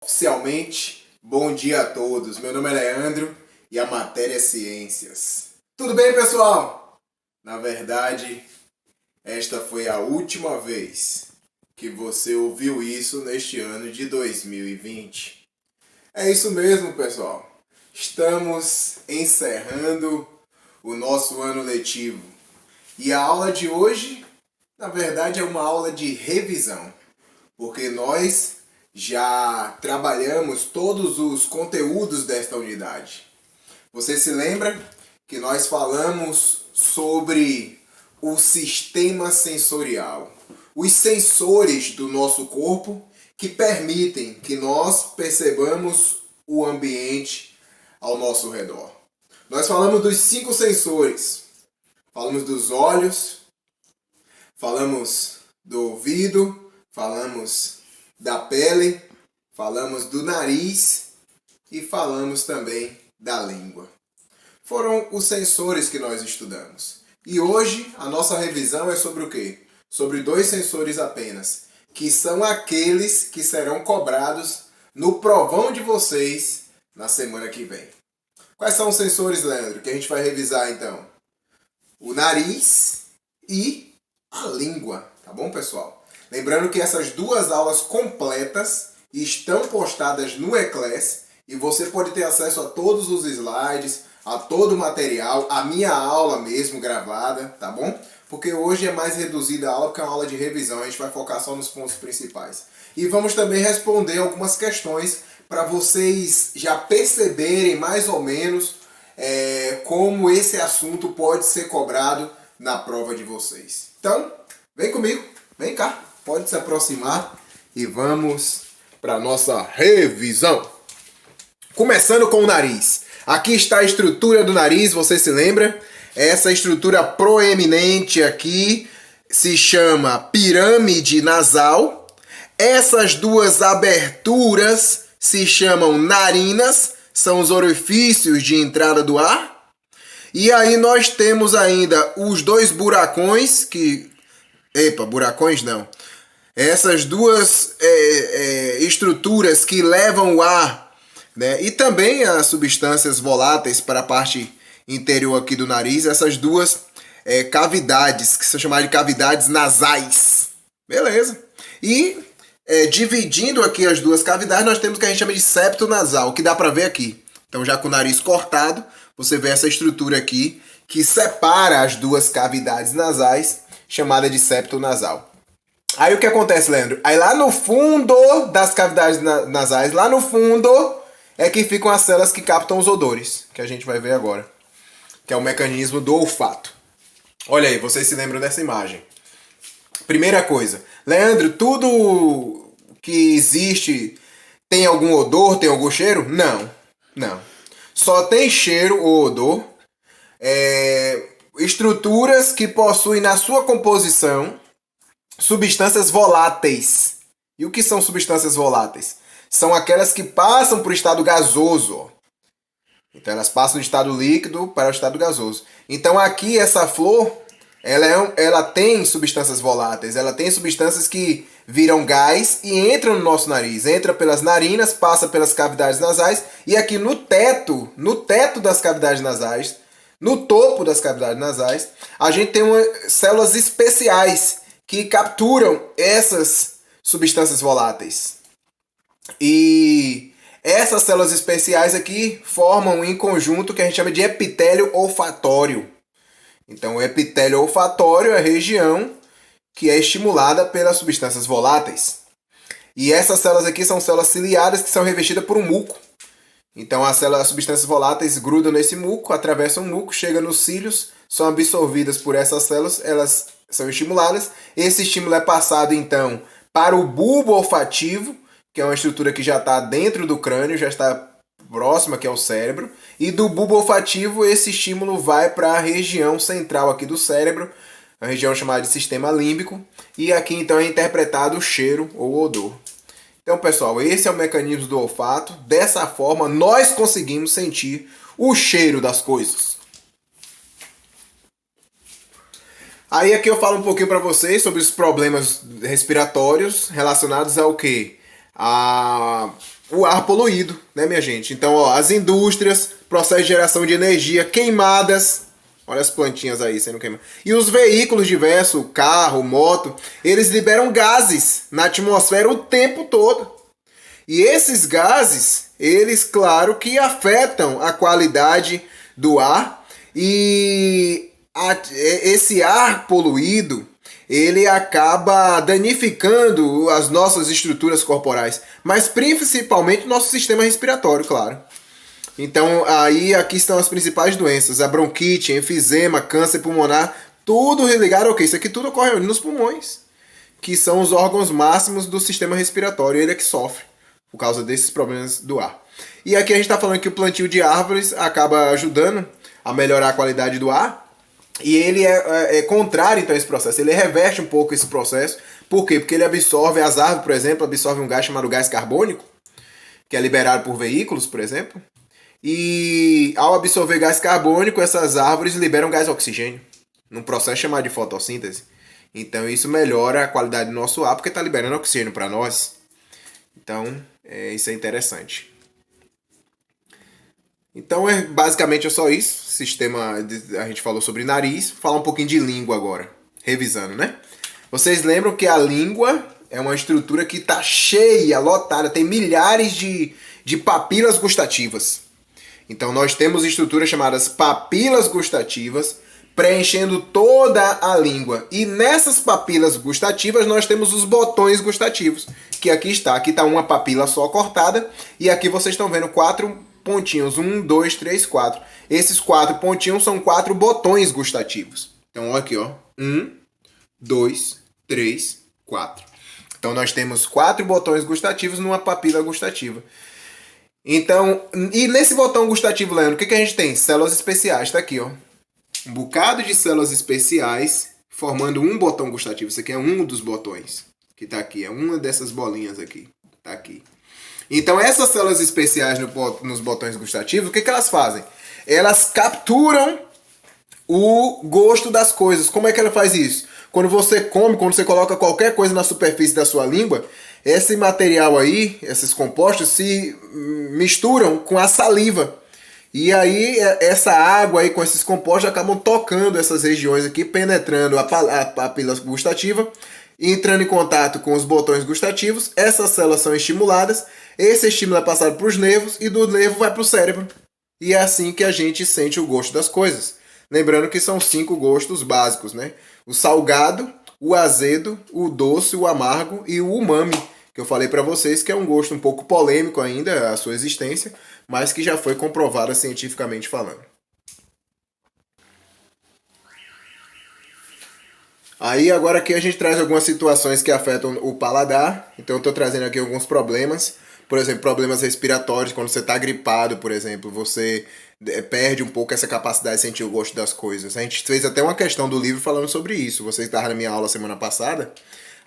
Oficialmente, bom dia a todos. Meu nome é Leandro e a matéria é Ciências. Tudo bem, pessoal? Na verdade, esta foi a última vez que você ouviu isso neste ano de 2020. É isso mesmo, pessoal. Estamos encerrando o nosso ano letivo. E a aula de hoje, na verdade, é uma aula de revisão, porque nós já trabalhamos todos os conteúdos desta unidade. Você se lembra que nós falamos sobre o sistema sensorial, os sensores do nosso corpo que permitem que nós percebamos o ambiente ao nosso redor. Nós falamos dos 5 sensores. Falamos dos olhos, falamos do ouvido, falamos da pele, falamos do nariz e falamos também da língua. Foram os sensores que nós estudamos. E hoje a nossa revisão é sobre o quê? Sobre 2 sensores apenas, que são aqueles que serão cobrados no provão de vocês na semana que vem. Quais são os sensores, Leandro, que a gente vai revisar então? O nariz e a língua, tá bom, pessoal? Lembrando que essas 2 aulas completas estão postadas no eClass e você pode ter acesso a todos os slides, a todo o material, a minha aula mesmo gravada, tá bom? Porque hoje é mais reduzida a aula, porque é uma aula de revisão, a gente vai focar só nos pontos principais. E vamos também responder algumas questões para vocês já perceberem mais ou menos como esse assunto pode ser cobrado na prova de vocês. Então, vem comigo, vem cá, pode se aproximar e vamos para a nossa revisão. Começando com o nariz. Aqui está a estrutura do nariz, você se lembra? Essa estrutura proeminente aqui se chama pirâmide nasal. Essas 2 aberturas se chamam narinas, são os orifícios de entrada do ar. E aí nós temos ainda os 2 buracões que... buracões não. Essas 2 estruturas que levam o ar, né? E também as substâncias voláteis para a parte interior aqui do nariz. Essas 2 cavidades, que são chamadas de cavidades nasais. Beleza. E... dividindo aqui as 2 cavidades, nós temos o que a gente chama de septo nasal, que dá para ver aqui. Então, já com o nariz cortado, você vê essa estrutura aqui que separa as 2 cavidades nasais, chamada de septo nasal. Aí o que acontece, Leandro? Aí lá no fundo das cavidades nasais, lá no fundo, é que ficam as células que captam os odores, que a gente vai ver agora, que é o mecanismo do olfato. Olha aí, vocês se lembram dessa imagem. Primeira coisa, Leandro, tudo que existe tem algum odor, tem algum cheiro? Não, não. Só tem cheiro ou odor estruturas que possuem na sua composição substâncias voláteis. E o que são substâncias voláteis? São aquelas que passam para o estado gasoso. Então elas passam do estado líquido para o estado gasoso. Então aqui essa flor... Ela tem substâncias voláteis, ela tem substâncias que viram gás e entram no nosso nariz. Entra pelas narinas, passa pelas cavidades nasais e aqui no teto das cavidades nasais, no topo das cavidades nasais, a gente tem células especiais que capturam essas substâncias voláteis. E essas células especiais aqui formam em conjunto que a gente chama de epitélio olfatório. Então, o epitélio olfatório é a região que é estimulada pelas substâncias voláteis. E essas células aqui são células ciliadas que são revestidas por um muco. Então, as substâncias voláteis grudam nesse muco, atravessam o muco, chegam nos cílios, são absorvidas por essas células, elas são estimuladas. Esse estímulo é passado, então, para o bulbo olfativo, que é uma estrutura que já está dentro do crânio, já está próxima, que é o cérebro, e do bulbo olfativo esse estímulo vai para a região central aqui do cérebro, a região chamada de sistema límbico, e aqui então é interpretado o cheiro ou odor. Então, pessoal, esse é o mecanismo do olfato. Dessa forma, nós conseguimos sentir o cheiro das coisas. Aí aqui eu falo um pouquinho para vocês sobre os problemas respiratórios relacionados ao quê? A o ar poluído, né, minha gente? Então, ó, as indústrias, processo de geração de energia, queimadas, olha as plantinhas aí sendo queimadas. E os veículos diversos, carro, moto, eles liberam gases na atmosfera o tempo todo. E esses gases, eles, claro, que afetam a qualidade do ar e esse ar poluído, ele acaba danificando as nossas estruturas corporais, mas principalmente o nosso sistema respiratório, claro. Então, aí aqui estão as principais doenças: a bronquite, enfisema, câncer pulmonar, tudo ligado ao quê? Isso aqui tudo ocorre nos pulmões, que são os órgãos máximos do sistema respiratório, ele é que sofre por causa desses problemas do ar. E aqui a gente está falando que o plantio de árvores acaba ajudando a melhorar a qualidade do ar, e ele é contrário então a esse processo, ele reverte um pouco esse processo. Por quê? Porque ele absorve, as árvores, por exemplo, absorvem um gás chamado gás carbônico, que é liberado por veículos, por exemplo, e ao absorver gás carbônico, essas árvores liberam gás oxigênio, num processo chamado de fotossíntese. Então isso melhora a qualidade do nosso ar, porque está liberando oxigênio para nós. Então, isso é interessante. Então, basicamente é só isso. A gente falou sobre nariz. Falar um pouquinho de língua agora. Revisando, né? Vocês lembram que a língua é uma estrutura que está cheia, lotada. Tem milhares de papilas gustativas. Então, nós temos estruturas chamadas papilas gustativas preenchendo toda a língua. E nessas papilas gustativas nós temos os botões gustativos, que aqui está. Aqui está uma papila só cortada e aqui vocês estão vendo 4 pontinhos. 1, 2, 3, 4. Esses 4 pontinhos são 4 botões gustativos. Então, olha aqui, ó. 1, 2, 3, 4. Então, nós temos 4 botões gustativos numa papila gustativa. Então, e nesse botão gustativo, Leandro, o que a gente tem? Células especiais, está aqui, ó. Um bocado de células especiais formando um botão gustativo. Isso aqui é um dos botões que está aqui. É uma dessas bolinhas aqui. Está aqui. Então essas células especiais nos botões gustativos, o que elas fazem? Elas capturam o gosto das coisas. Como é que ela faz isso? Quando você come, quando você coloca qualquer coisa na superfície da sua língua, esse material aí, esses compostos, se misturam com a saliva. E aí essa água aí com esses compostos acabam tocando essas regiões aqui, penetrando a papila gustativa, entrando em contato com os botões gustativos. Essas células são estimuladas, esse estímulo é passado para os nervos e do nervo vai para o cérebro. E é assim que a gente sente o gosto das coisas. Lembrando que são 5 gostos básicos, né? O salgado, o azedo, o doce, o amargo e o umami, que eu falei para vocês que é um gosto um pouco polêmico ainda, a sua existência, mas que já foi comprovada cientificamente falando. Aí agora aqui a gente traz algumas situações que afetam o paladar. Então eu estou trazendo aqui alguns problemas. Por exemplo, problemas respiratórios. Quando você está gripado, por exemplo, você perde um pouco essa capacidade de sentir o gosto das coisas. A gente fez até uma questão do livro falando sobre isso. Você estava na minha aula semana passada.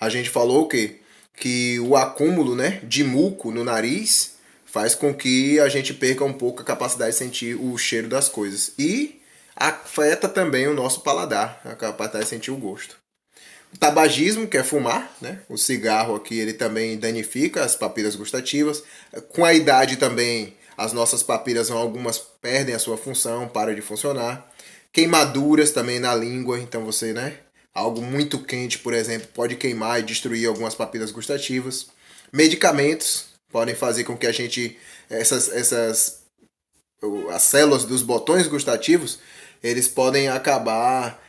A gente falou o quê? Que o acúmulo, né, de muco no nariz faz com que a gente perca um pouco a capacidade de sentir o cheiro das coisas. E afeta também o nosso paladar, a capacidade de sentir o gosto. O tabagismo, que é fumar, né? O cigarro aqui, ele também danifica as papilas gustativas. Com a idade também, as nossas papilas, algumas perdem a sua função, param de funcionar. Queimaduras também na língua, então você, né? Algo muito quente, por exemplo, pode queimar e destruir algumas papilas gustativas. Medicamentos podem fazer com que a gente, as células dos botões gustativos, eles podem acabar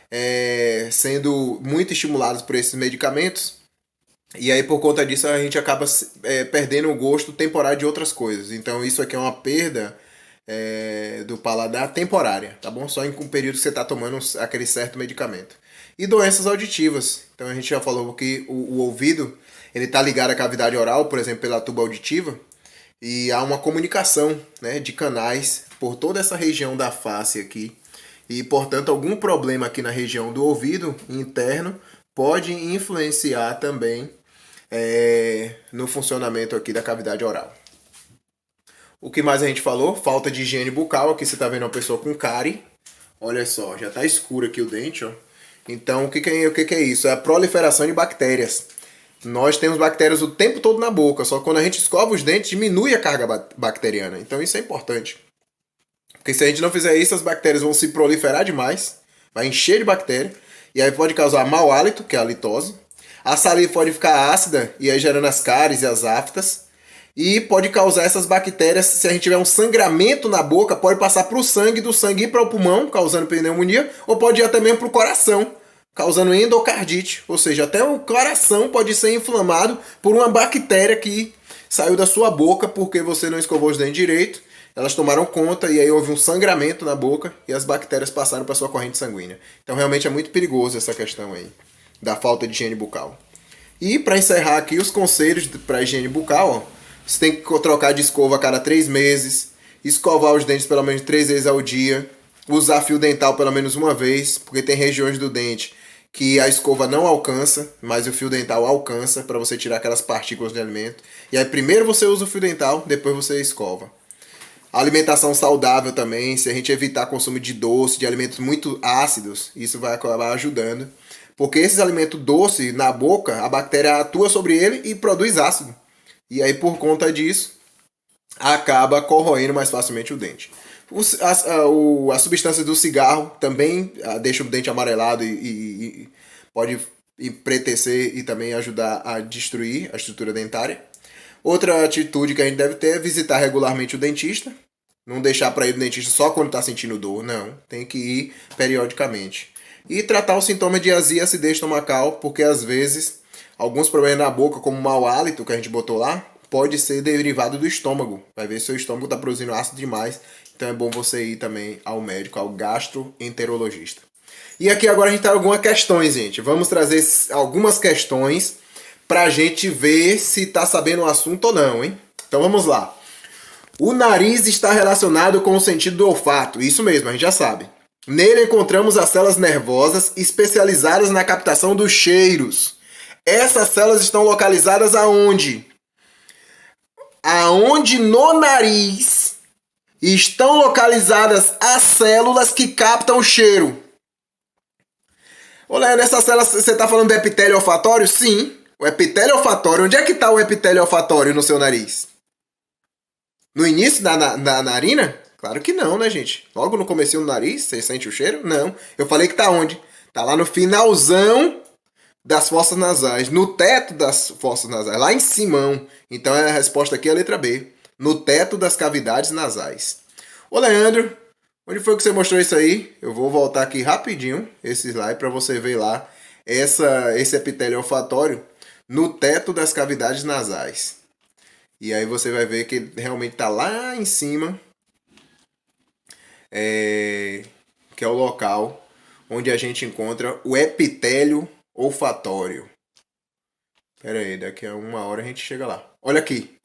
sendo muito estimulados por esses medicamentos. E aí, por conta disso, a gente acaba perdendo o gosto temporário de outras coisas. Então, isso aqui é uma perda do paladar temporária, tá bom? Só em um período que você está tomando aquele certo medicamento. E doenças auditivas. Então, a gente já falou que o ouvido, ele está ligado à cavidade oral, por exemplo, pela tuba auditiva. E há uma comunicação, né, de canais por toda essa região da face aqui. E, portanto, algum problema aqui na região do ouvido interno pode influenciar também no funcionamento aqui da cavidade oral. O que mais a gente falou? Falta de higiene bucal. Aqui você está vendo uma pessoa com cárie. Olha só, já está escuro aqui o dente, ó. Então, o que é isso? É a proliferação de bactérias. nós temos bactérias o tempo todo na boca, só que quando a gente escova os dentes, diminui a carga bacteriana. Então isso é importante. Porque se a gente não fizer isso, as bactérias vão se proliferar demais, vai encher de bactéria, e aí pode causar mau hálito, que é a litose. A saliva pode ficar ácida, e aí gerando as cáries e as aftas. E pode causar essas bactérias, se a gente tiver um sangramento na boca, pode passar para o sangue, do sangue ir para o pulmão, causando pneumonia, ou pode ir até mesmo para o coração, causando endocardite. Ou seja, até o coração pode ser inflamado por uma bactéria que saiu da sua boca porque você não escovou os dentes direito. Elas tomaram conta e aí houve um sangramento na boca e as bactérias passaram para sua corrente sanguínea. Então realmente é muito perigoso essa questão aí da falta de higiene bucal. E para encerrar aqui os conselhos para higiene bucal, ó, você tem que trocar de escova a cada 3 meses, escovar os dentes pelo menos 3 vezes ao dia, usar fio dental pelo menos uma vez, porque tem regiões do dente que a escova não alcança, mas o fio dental alcança para você tirar aquelas partículas de alimento. E aí primeiro você usa o fio dental, depois você escova. A alimentação saudável também, se a gente evitar consumo de doce, de alimentos muito ácidos, isso vai acabar ajudando. Porque esses alimentos doces na boca, a bactéria atua sobre ele e produz ácido. E aí por conta disso, acaba corroendo mais facilmente o dente. A substância do cigarro também deixa o dente amarelado e pode empretecer e também ajudar a destruir a estrutura dentária. Outra atitude que a gente deve ter é visitar regularmente o dentista. Não deixar para ir no dentista só quando está sentindo dor, não. Tem que ir periodicamente. E tratar os sintomas de azia e acidez estomacal, porque às vezes alguns problemas na boca, como o mau hálito que a gente botou lá, pode ser derivado do estômago. Vai ver se seu estômago está produzindo ácido demais. Então é bom você ir também ao médico, ao gastroenterologista. E aqui agora a gente tem algumas questões, gente. Vamos trazer algumas questões pra gente ver se tá sabendo o assunto ou não, hein? Então vamos lá. O nariz está relacionado com o sentido do olfato. Isso mesmo, a gente já sabe. Nele encontramos as células nervosas especializadas na captação dos cheiros. Essas células estão localizadas aonde? Aonde no nariz estão localizadas as células que captam o cheiro? Olha, nessas células você está falando do epitélio olfatório? Sim. O epitélio olfatório, onde é que está o epitélio olfatório no seu nariz? No início da narina? Claro que não, né, gente? Logo no comecinho do nariz, você sente o cheiro? Não. Eu falei que tá onde? Tá lá no finalzão das fossas nasais, no teto das fossas nasais, lá em cima. Então a resposta aqui é a letra B. No teto das cavidades nasais. Ô, Leandro, onde foi que você mostrou isso aí? Eu vou voltar aqui rapidinho, esse slide, para você ver lá esse epitélio olfatório no teto das cavidades nasais. E aí você vai ver que ele realmente está lá em cima, que é o local onde a gente encontra o epitélio olfatório. Pera aí, daqui a 1 hora a gente chega lá. Olha aqui.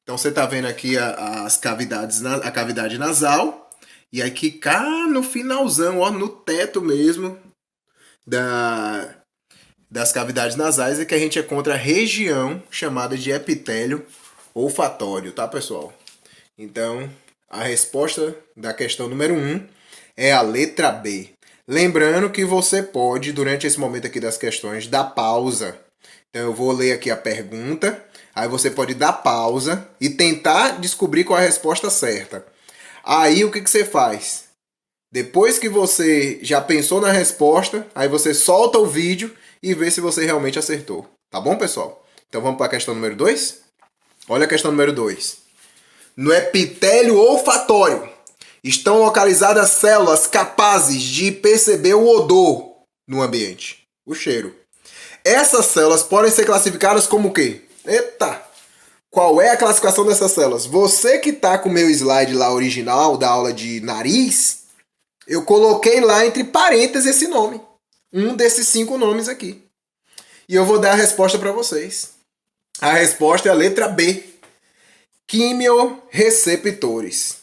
Então você está vendo aqui as cavidades, a cavidade nasal. E aqui cá no finalzão, ó, no teto mesmo das cavidades nasais é que a gente encontra a região chamada de epitélio olfatório, tá, pessoal? Então, a resposta da questão número 1 é a letra B. Lembrando que você pode, durante esse momento aqui das questões, dar pausa. Então, eu vou ler aqui a pergunta, aí você pode dar pausa e tentar descobrir qual é a resposta certa. Aí, o que você faz? Depois que você já pensou na resposta, aí você solta o vídeo e vê se você realmente acertou. Tá bom, pessoal? Então, vamos para a questão número 2? Olha a questão número 2. No epitélio olfatório estão localizadas células capazes de perceber o odor no ambiente, o cheiro. Essas células podem ser classificadas como o quê? Eita! Qual é a classificação dessas células? Você que tá com o meu slide lá original da aula de nariz, eu coloquei lá entre parênteses esse nome. Um desses 5 nomes aqui. E eu vou dar a resposta para vocês. A resposta é a letra B. Quimiorreceptores.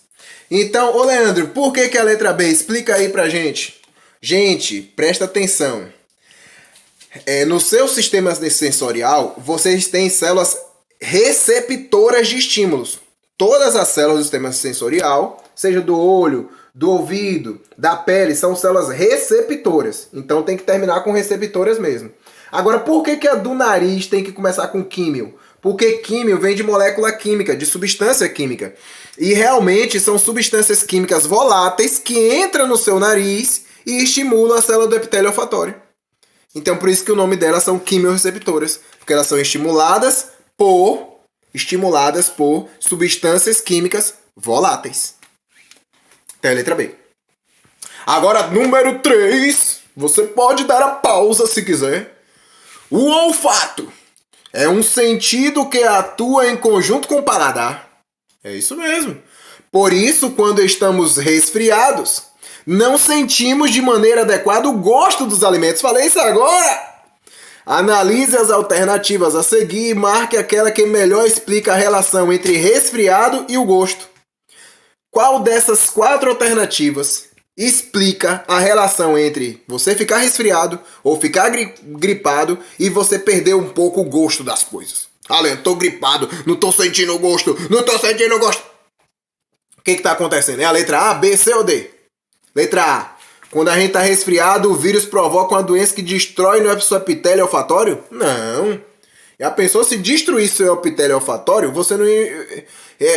Então, ô Leandro, por que a letra B? Explica aí pra gente. Gente, presta atenção. No seu sistema sensorial, vocês têm células receptoras de estímulos. Todas as células do sistema sensorial, seja do olho, do ouvido, da pele, são células receptoras. Então tem que terminar com receptoras mesmo. Agora, por que a do nariz tem que começar com químio? Porque químio vem de molécula química, de substância química. E realmente são substâncias químicas voláteis que entram no seu nariz e estimulam a célula do epitélio olfatório. Então, por isso que o nome delas são quimiorreceptoras, porque elas são estimuladas por substâncias químicas voláteis. Então, é a letra B. Agora, número 3. Você pode dar a pausa se quiser. O olfato é um sentido que atua em conjunto com o paladar. É isso mesmo. Por isso, quando estamos resfriados, não sentimos de maneira adequada o gosto dos alimentos. Falei isso agora! Analise as alternativas a seguir e marque aquela que melhor explica a relação entre resfriado e o gosto. Qual dessas 4 alternativas explica a relação entre você ficar resfriado ou ficar gripado e você perder um pouco o gosto das coisas? Leandro, tô gripado, não tô sentindo o gosto, O que tá acontecendo? É a letra A, B, C ou D? Letra A. Quando a gente tá resfriado, o vírus provoca uma doença que destrói o seu epitélio olfatório? Não. Já pensou se destruir seu epitélio olfatório, você não ia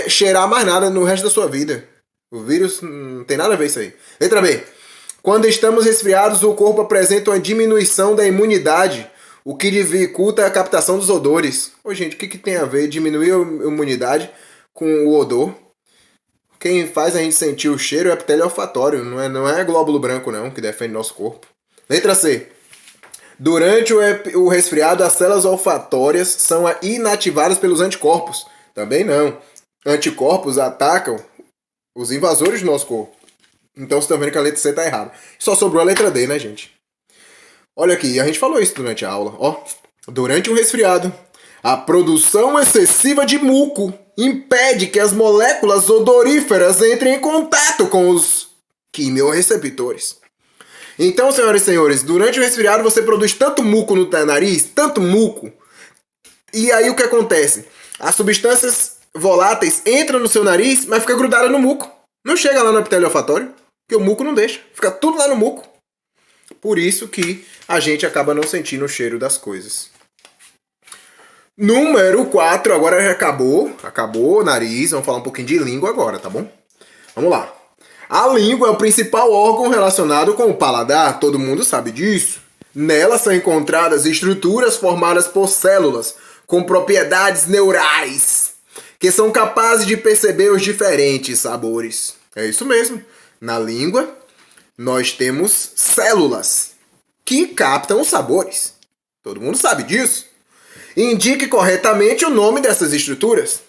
cheirar mais nada no resto da sua vida. O vírus não tem nada a ver isso aí. Letra B. Quando estamos resfriados, o corpo apresenta uma diminuição da imunidade, o que dificulta a captação dos odores. Ô, gente, o que tem a ver diminuir a imunidade com o odor? Quem faz a gente sentir o cheiro é o epitélio olfatório, não é glóbulo branco não, que defende nosso corpo. Letra C. Durante o resfriado, as células olfatórias são inativadas pelos anticorpos. Também não. Anticorpos atacam os invasores do nosso corpo. Então vocês estão vendo que a letra C está errada. Só sobrou a letra D, né, gente? Olha aqui, a gente falou isso durante a aula. Ó, durante o resfriado, a produção excessiva de muco impede que as moléculas odoríferas entrem em contato com os quimiorreceptores. Então, senhoras e senhores, durante o resfriado você produz tanto muco no nariz, tanto muco, e aí o que acontece? As substâncias voláteis entram no seu nariz, mas fica grudada no muco. Não chega lá no epitélio olfatório, porque o muco não deixa. Fica tudo lá no muco. Por isso que a gente acaba não sentindo o cheiro das coisas. Número 4, agora já acabou. Acabou o nariz, vamos falar um pouquinho de língua agora, tá bom? Vamos lá. A língua é o principal órgão relacionado com o paladar, todo mundo sabe disso. Nela são encontradas estruturas formadas por células com propriedades neurais, que são capazes de perceber os diferentes sabores. É isso mesmo. Na língua, nós temos células que captam os sabores. Todo mundo sabe disso. Indique corretamente o nome dessas estruturas.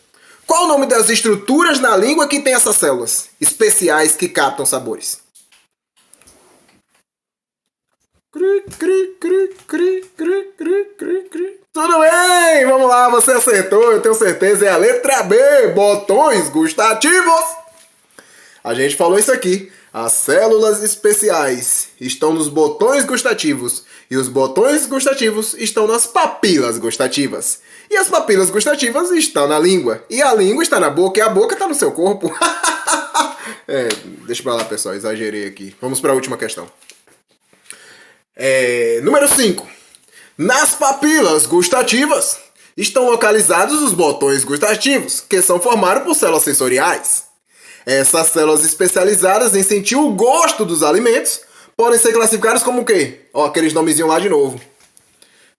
Qual o nome das estruturas na língua que tem essas células especiais que captam sabores? Tudo bem, vamos lá, você acertou, eu tenho certeza, é a letra B, botões gustativos. A gente falou isso aqui, as células especiais estão nos botões gustativos e os botões gustativos estão nas papilas gustativas. E as papilas gustativas estão na língua, e a língua está na boca e a boca está no seu corpo. Deixa pra lá, pessoal, exagerei aqui. Vamos para a última questão. Número 5. Nas papilas gustativas estão localizados os botões gustativos, que são formados por células sensoriais. Essas células especializadas em sentir o gosto dos alimentos podem ser classificadas como o quê? Ó, aqueles nomezinhos lá de novo.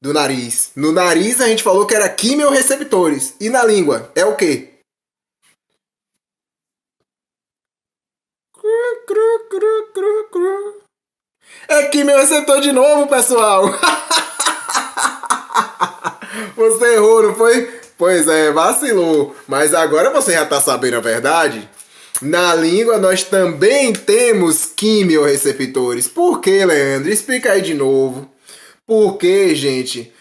Do nariz. No nariz a gente falou que era quimiorreceptores. E na língua é o quê? É quimiorreceptor de novo, pessoal. Você errou, não foi? Pois é, vacilou. Mas agora você já tá sabendo a verdade? Na língua nós também temos quimiorreceptores. Por que, Leandro? Explica aí de novo. Porque, gente,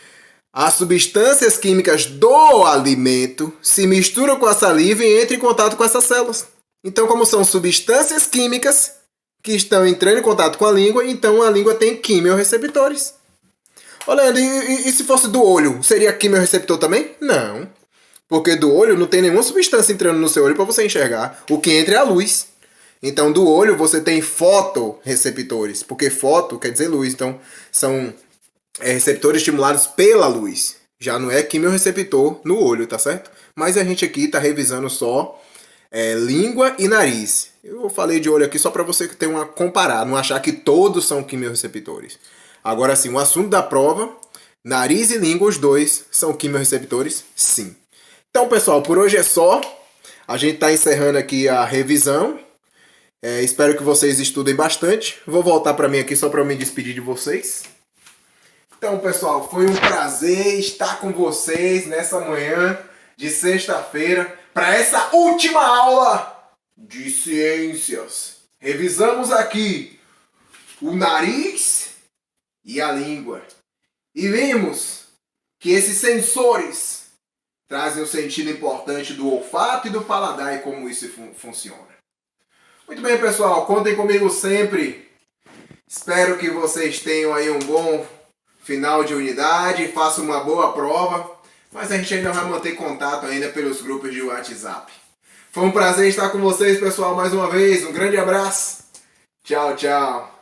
as substâncias químicas do alimento se misturam com a saliva e entram em contato com essas células. Então, como são substâncias químicas que estão entrando em contato com a língua, então a língua tem quimiorreceptores. Ô, Leandro, e se fosse do olho, seria quimiorreceptor também? Não. Porque do olho não tem nenhuma substância entrando no seu olho para você enxergar. O que entra é a luz. Então, do olho você tem fotorreceptores, porque foto quer dizer luz. Então, são receptores estimulados pela luz. Já não é quimiorreceptor no olho, tá certo? Mas a gente aqui tá revisando só língua e nariz. Eu falei de olho aqui só para você ter uma comparar, não achar que todos são quimiorreceptores. Agora sim, o assunto da prova, nariz e língua, os dois são quimiorreceptores, sim. Então, pessoal, por hoje é só. A gente tá encerrando aqui a revisão. Espero que vocês estudem bastante. Vou voltar para mim aqui só para me despedir de vocês. Então, pessoal, foi um prazer estar com vocês nessa manhã de sexta-feira para essa última aula de ciências. Revisamos aqui o nariz e a língua. E vimos que esses sensores trazem um sentido importante do olfato e do paladar e como isso funciona. Muito bem, pessoal, contem comigo sempre. Espero que vocês tenham aí um bom final de unidade, façam uma boa prova, mas a gente ainda vai manter contato ainda pelos grupos de WhatsApp. Foi um prazer estar com vocês, pessoal, mais uma vez. Um grande abraço. Tchau, tchau.